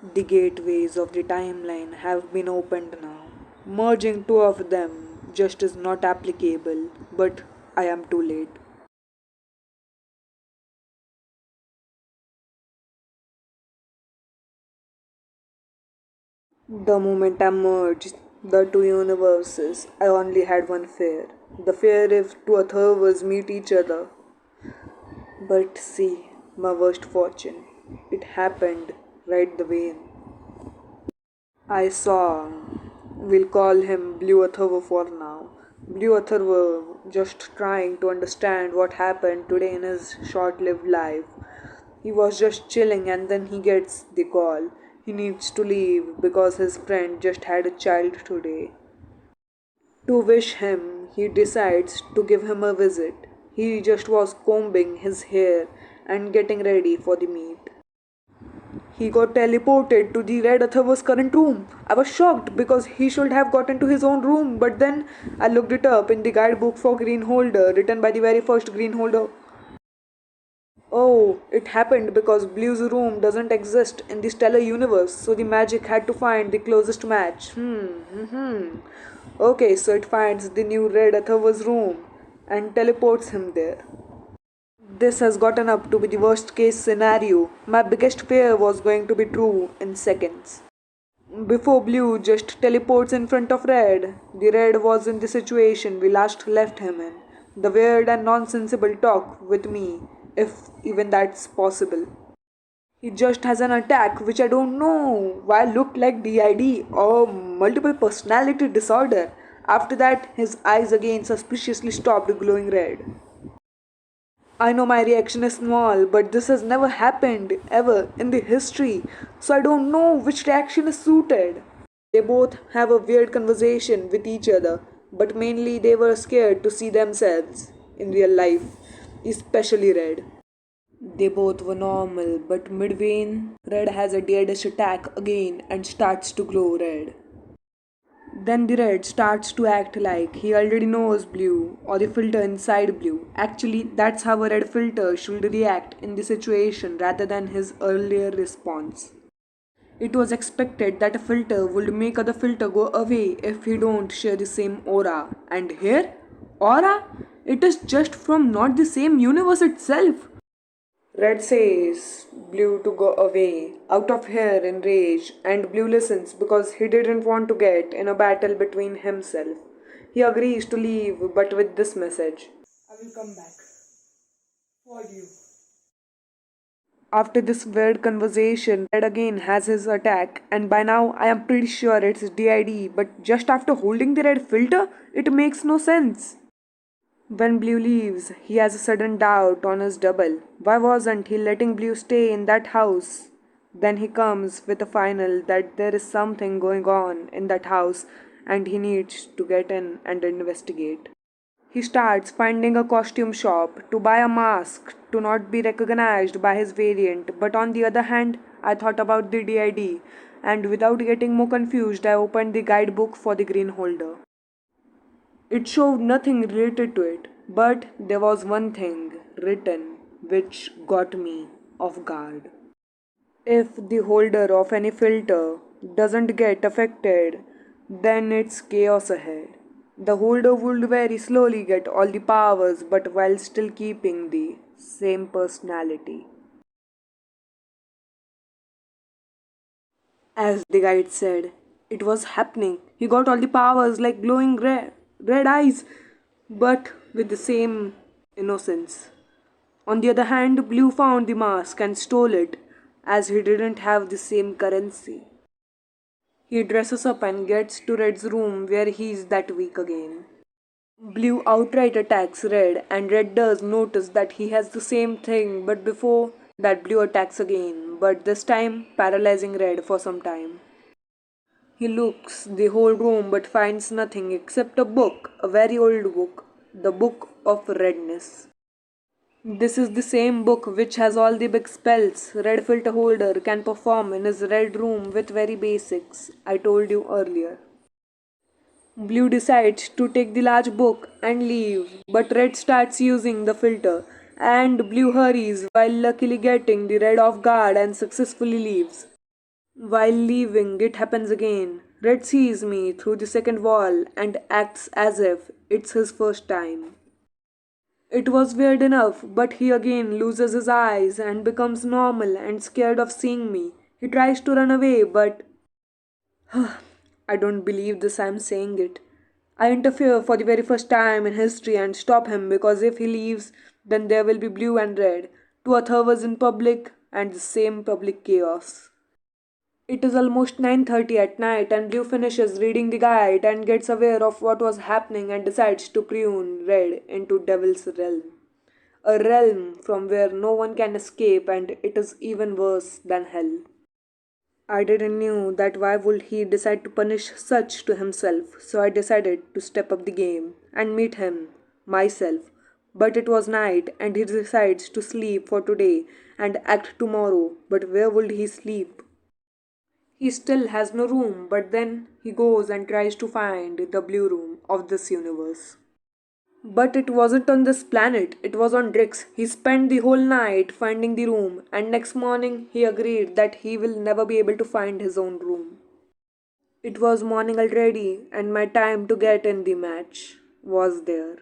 The gateways of the timeline have been opened now. Merging two of them just is not applicable, but I am too late. The moment I merged the two universes, I only had one fear. The fear if two others meet each other. But see, my worst fortune. It happened right the way I saw. We'll call him Blue Athava for now. Blue Athava just trying to understand what happened today in his short lived life. He was just chilling and then he gets the call. He needs to leave because his friend just had a child today. To wish him, he decides to give him a visit. He just was combing his hair and getting ready for the meet. He got teleported to the Red Atharva's current room. I was shocked because he should have gotten to his own room, but then I looked it up in the guidebook for Green Holder, written by the very first Green Holder. Oh, it happened because Blue's room doesn't exist in the stellar universe, so the magic had to find the closest match. Okay, so it finds the new Red Atharva's room and teleports him there. This has gotten up to be the worst case scenario. My biggest fear was going to be true in seconds. Before Blue just teleports in front of Red, the Red was in the situation we last left him in. The weird and nonsensible talk with me, if even that's possible. He just has an attack which I don't know why looked like DID or multiple personality disorder. After that, his eyes again suspiciously stopped glowing red. I know my reaction is small, but this has never happened ever in the history, so I don't know which reaction is suited. They both have a weird conversation with each other, but mainly they were scared to see themselves in real life, especially Red. They both were normal, but midway in, Red has a deadish attack again and starts to glow red. Then the red starts to act like he already knows blue or the filter inside blue. Actually, that's how a red filter should react in the situation rather than his earlier response. It was expected that a filter would make other filter go away if he don't share the same aura. And here, aura? It is just from not the same universe itself. Red says Blue to go away, out of here in rage, and Blue listens because he didn't want to get in a battle between himself. He agrees to leave, but with this message: I will come back for you. After this weird conversation, Red again has his attack, and by now I am pretty sure it's DID, but just after holding the red filter, it makes no sense. When Blue leaves, he has a sudden doubt on his double. Why wasn't he letting Blue stay in that house? Then he comes with a final that there is something going on in that house and he needs to get in and investigate. He starts finding a costume shop to buy a mask to not be recognized by his variant, but on the other hand, I thought about the DID and without getting more confused, I opened the guidebook for the green holder. It showed nothing related to it, but there was one thing written which got me off guard. If the holder of any filter doesn't get affected, then it's chaos ahead. The holder would very slowly get all the powers but while still keeping the same personality. As the guide said, it was happening. He got all the powers like glowing red eyes, but with the same innocence. On the other hand, Blue found the mask and stole it, as he didn't have the same currency. He dresses up and gets to Red's room where he's that weak again. Blue outright attacks Red, and Red does notice that he has the same thing, but before that, Blue attacks again, but this time paralyzing Red for some time. He looks the whole room but finds nothing except a book, a very old book, the Book of Redness. This is the same book which has all the big spells Red Filter Holder can perform in his red room with very basics, I told you earlier. Blue decides to take the large book and leave, but Red starts using the filter, and Blue hurries while luckily getting the Red off guard and successfully leaves. While leaving, it happens again. Red sees me through the second wall and acts as if it's his first time. It was weird enough, but he again loses his eyes and becomes normal and scared of seeing me. He tries to run away, but I don't believe this, I'm saying it. I interfere for the very first time in history and stop him because if he leaves, then there will be blue and red, two others in public, and the same public chaos. It is almost 9:30 at night and Blue finishes reading the guide and gets aware of what was happening and decides to croon Red into Devil's realm. A realm from where no one can escape and it is even worse than hell. I didn't know that why would he decide to punish such to himself, so I decided to step up the game and meet him myself. But it was night and he decides to sleep for today and act tomorrow. But where would he sleep? He still has no room, but then he goes and tries to find the blue room of this universe. But it wasn't on this planet, it was on Drix. He spent the whole night finding the room, and next morning he agreed that he will never be able to find his own room. It was morning already, and my time to get in the match was there.